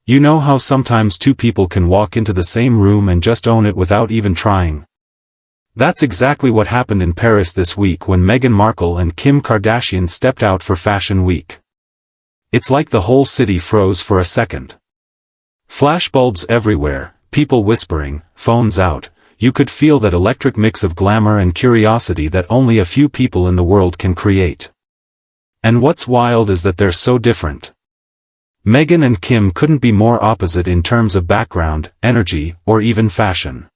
You know how sometimes two people can walk into the same room and just own it without even trying? That's exactly what happened in Paris this week when Meghan Markle and Kim Kardashian stepped out for Fashion Week. It's like the whole city froze for a second. Flashbulbs everywhere, people whispering, phones out. You could feel that electric mix of glamour and curiosity that only a few people in the world can create. And what's wild is that they're so different. Meghan and Kim couldn't be more opposite in terms of background, energy, or even fashion.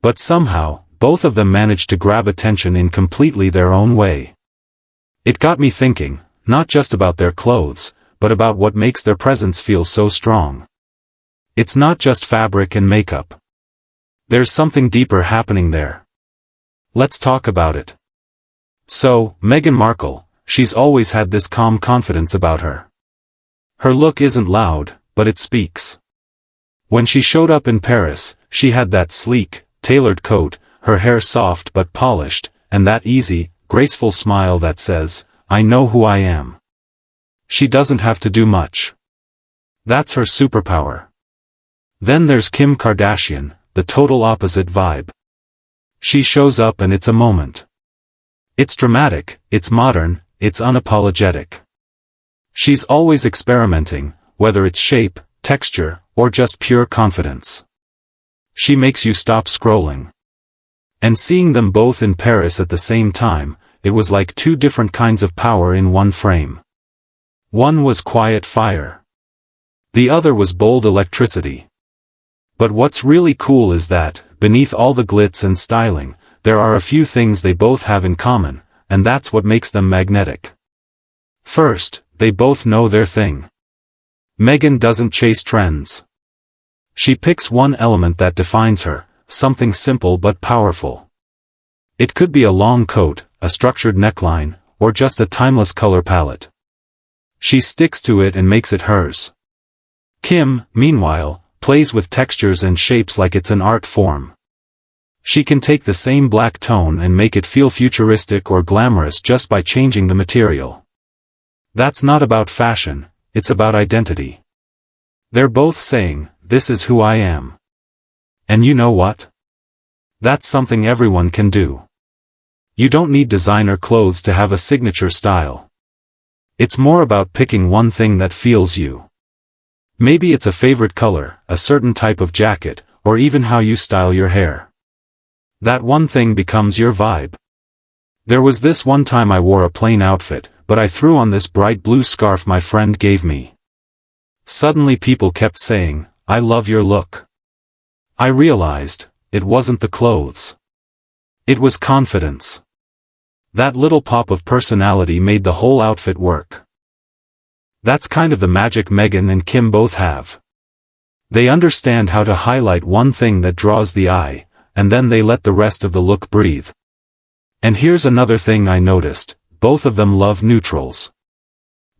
But somehow, both of them managed to grab attention in completely their own way. It got me thinking, not just about their clothes, but about what makes their presence feel so strong. It's not just fabric and makeup. There's something deeper happening there. Let's talk about it. So, Meghan Markle, she's always had this calm confidence about her. Her look isn't loud, but it speaks. When she showed up in Paris, she had that sleek, tailored coat, her hair soft but polished, and that easy, graceful smile that says, "I know who I am." She doesn't have to do much. That's her superpower. Then there's Kim Kardashian, the total opposite vibe. She shows up and it's a moment. It's dramatic, it's modern, it's unapologetic. She's always experimenting, whether it's shape, texture, or just pure confidence. She makes you stop scrolling. And seeing them both in Paris at the same time, it was like two different kinds of power in one frame. One was quiet fire. The other was bold electricity. But what's really cool is that, beneath all the glitz and styling, there are a few things they both have in common, and that's what makes them magnetic. First, they both know their thing. Meghan doesn't chase trends. She picks one element that defines her, something simple but powerful. It could be a long coat, a structured neckline, or just a timeless color palette. She sticks to it and makes it hers. Kim, meanwhile, plays with textures and shapes like it's an art form. She can take the same black tone and make it feel futuristic or glamorous just by changing the material. That's not about fashion, it's about identity. They're both saying, "This is who I am." And you know what? That's something everyone can do. You don't need designer clothes to have a signature style. It's more about picking one thing that feels you. Maybe it's a favorite color, a certain type of jacket, or even how you style your hair. That one thing becomes your vibe. There was this one time I wore a plain outfit, but I threw on this bright blue scarf my friend gave me. Suddenly people kept saying, "I love your look." I realized, it wasn't the clothes. It was confidence. That little pop of personality made the whole outfit work. That's kind of the magic Meghan and Kim both have. They understand how to highlight one thing that draws the eye, and then they let the rest of the look breathe. And here's another thing I noticed, both of them love neutrals.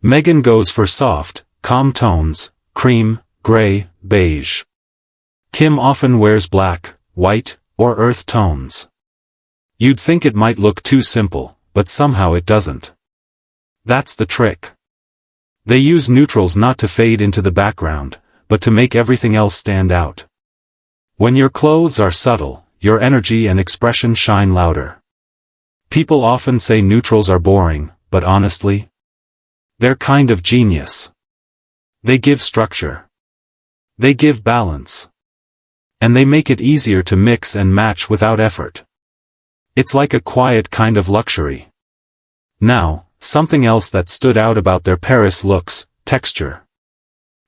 Meghan goes for soft, calm tones, cream, gray, beige. Kim often wears black, white, or earth tones. You'd think it might look too simple, but somehow it doesn't. That's the trick. They use neutrals not to fade into the background, but to make everything else stand out. When your clothes are subtle, your energy and expression shine louder. People often say neutrals are boring, but honestly, they're kind of genius. They give structure. They give balance. And they make it easier to mix and match without effort. It's like a quiet kind of luxury. Now, something else that stood out about their Paris looks, texture.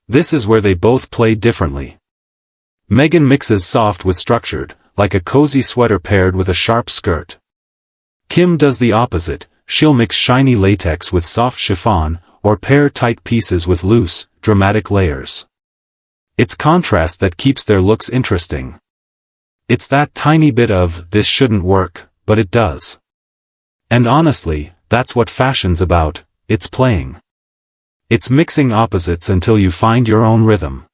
This is where they both play differently. Meghan mixes soft with structured, like a cozy sweater paired with a sharp skirt. Kim does the opposite, she'll mix shiny latex with soft chiffon, or pair tight pieces with loose, dramatic layers. It's contrast that keeps their looks interesting. It's that tiny bit of, this shouldn't work, but it does. And honestly, that's what fashion's about, it's playing. It's mixing opposites until you find your own rhythm.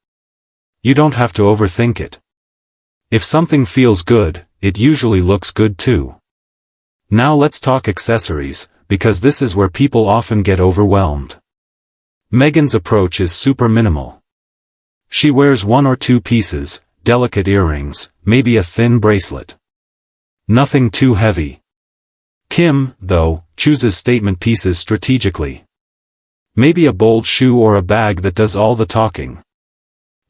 You don't have to overthink it. If something feels good, it usually looks good too. Now let's talk accessories, because this is where people often get overwhelmed. Meghan's approach is super minimal. She wears one or two pieces, delicate earrings, maybe a thin bracelet. Nothing too heavy. Kim, though, chooses statement pieces strategically. Maybe a bold shoe or a bag that does all the talking.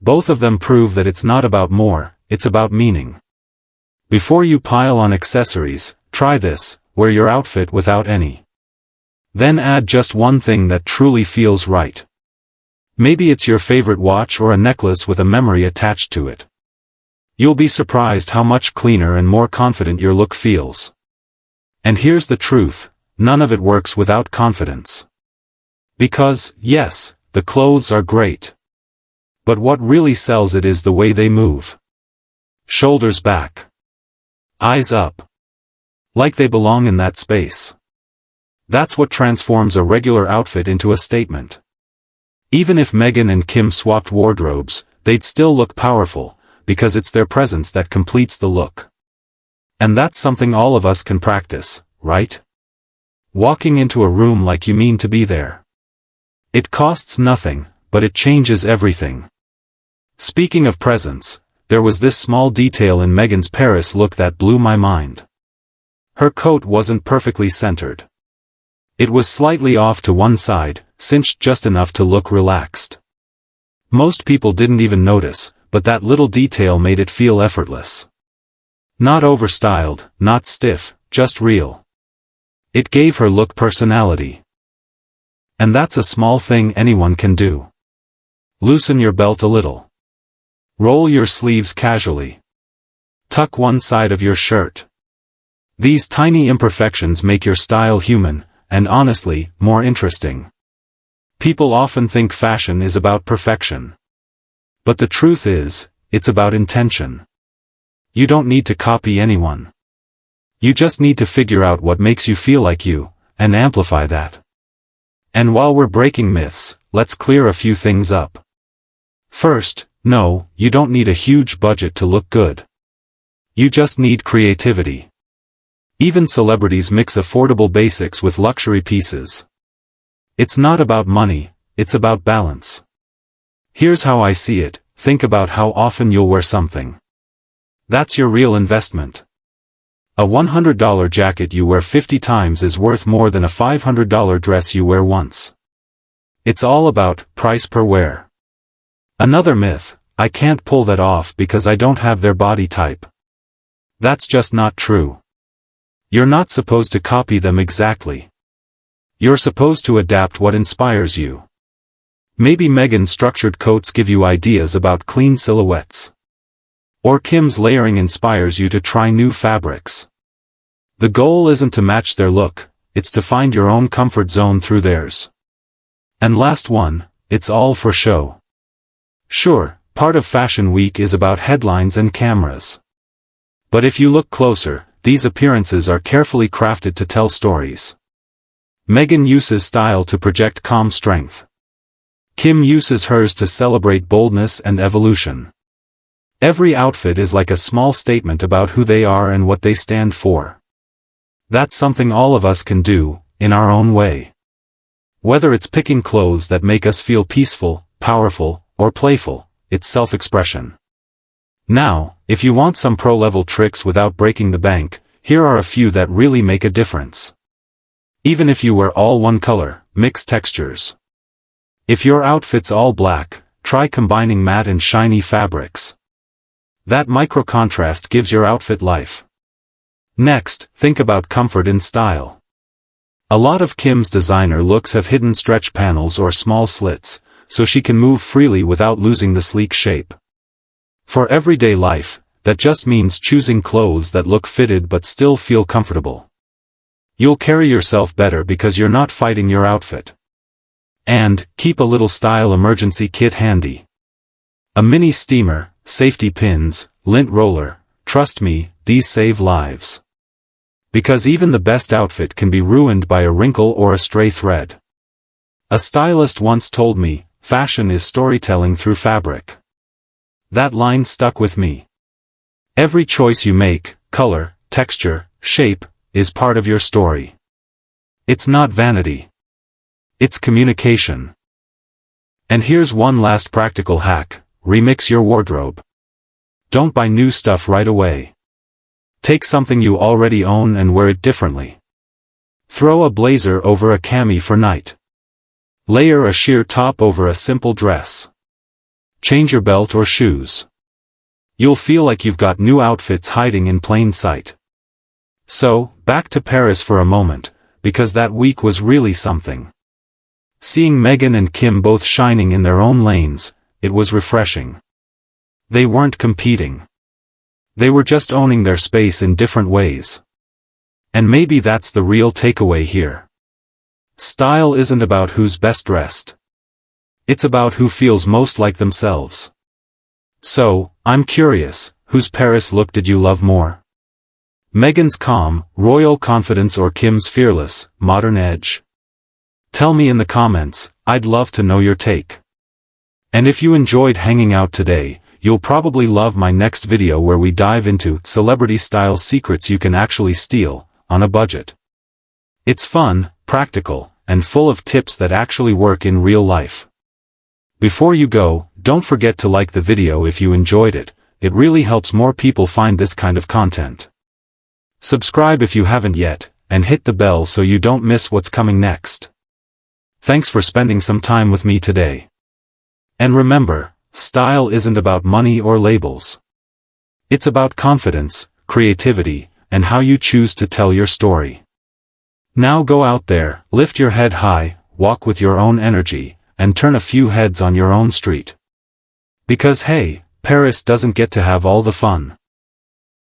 Both of them prove that it's not about more, it's about meaning. Before you pile on accessories, try this: wear your outfit without any. Then add just one thing that truly feels right. Maybe it's your favorite watch or a necklace with a memory attached to it. You'll be surprised how much cleaner and more confident your look feels. And here's the truth: none of it works without confidence. Because, yes, the clothes are great. But what really sells it is the way they move. Shoulders back. Eyes up. Like they belong in that space. That's what transforms a regular outfit into a statement. Even if Meghan and Kim swapped wardrobes, they'd still look powerful, because it's their presence that completes the look. And that's something all of us can practice, right? Walking into a room like you mean to be there. It costs nothing, but it changes everything. Speaking of presence, there was this small detail in Meghan's Paris look that blew my mind. Her coat wasn't perfectly centered. It was slightly off to one side, cinched just enough to look relaxed. Most people didn't even notice, but that little detail made it feel effortless. Not overstyled, not stiff, just real. It gave her look personality. And that's a small thing anyone can do. Loosen your belt a little. Roll your sleeves casually. Tuck one side of your shirt. These tiny imperfections make your style human, and honestly, more interesting. People often think fashion is about perfection. But the truth is, it's about intention. You don't need to copy anyone. You just need to figure out what makes you feel like you, and amplify that. And while we're breaking myths, let's clear a few things up. First, no, you don't need a huge budget to look good. You just need creativity. Even celebrities mix affordable basics with luxury pieces. It's not about money, it's about balance. Here's how I see it: think about how often you'll wear something. That's your real investment. A $100 jacket you wear 50 times is worth more than a $500 dress you wear once. It's all about price per wear. Another myth: I can't pull that off because I don't have their body type. That's just not true. You're not supposed to copy them exactly. You're supposed to adapt what inspires you. Maybe Meghan's structured coats give you ideas about clean silhouettes. Or Kim's layering inspires you to try new fabrics. The goal isn't to match their look, it's to find your own comfort zone through theirs. And last one, it's all for show. Sure, part of Fashion Week is about headlines and cameras. But if you look closer, these appearances are carefully crafted to tell stories. Meghan uses style to project calm strength. Kim uses hers to celebrate boldness and evolution. Every outfit is like a small statement about who they are and what they stand for. That's something all of us can do, in our own way. Whether it's picking clothes that make us feel peaceful, powerful, or playful, it's self-expression. Now, if you want some pro-level tricks without breaking the bank, here are a few that really make a difference. Even if you wear all one color, mix textures. If your outfit's all black, try combining matte and shiny fabrics. That micro-contrast gives your outfit life. Next, think about comfort and style. A lot of Kim's designer looks have hidden stretch panels or small slits, so she can move freely without losing the sleek shape. For everyday life, that just means choosing clothes that look fitted but still feel comfortable. You'll carry yourself better because you're not fighting your outfit. And, keep a little style emergency kit handy. A mini steamer, safety pins, lint roller, trust me, these save lives. Because even the best outfit can be ruined by a wrinkle or a stray thread. A stylist once told me, fashion is storytelling through fabric. That line stuck with me. Every choice you make, color, texture, shape, is part of your story. It's not vanity. It's communication. And here's one last practical hack: remix your wardrobe. Don't buy new stuff right away. Take something you already own and wear it differently. Throw a blazer over a cami for night. Layer a sheer top over a simple dress. Change your belt or shoes. You'll feel like you've got new outfits hiding in plain sight. So, back to Paris for a moment, because that week was really something. Seeing Meghan and Kim both shining in their own lanes, it was refreshing. They weren't competing. They were just owning their space in different ways. And maybe that's the real takeaway here. Style isn't about who's best dressed. It's about who feels most like themselves. So, I'm curious, whose Paris look did you love more? Meghan's calm, royal confidence or Kim's fearless, modern edge? Tell me in the comments, I'd love to know your take. And if you enjoyed hanging out today, you'll probably love my next video where we dive into celebrity style secrets you can actually steal, on a budget. It's fun, practical, and full of tips that actually work in real life. Before you go, don't forget to like the video if you enjoyed it, it really helps more people find this kind of content. Subscribe if you haven't yet, and hit the bell so you don't miss what's coming next. Thanks for spending some time with me today. And remember, style isn't about money or labels. It's about confidence, creativity, and how you choose to tell your story. Now go out there, lift your head high, walk with your own energy, and turn a few heads on your own street. Because hey, Paris doesn't get to have all the fun.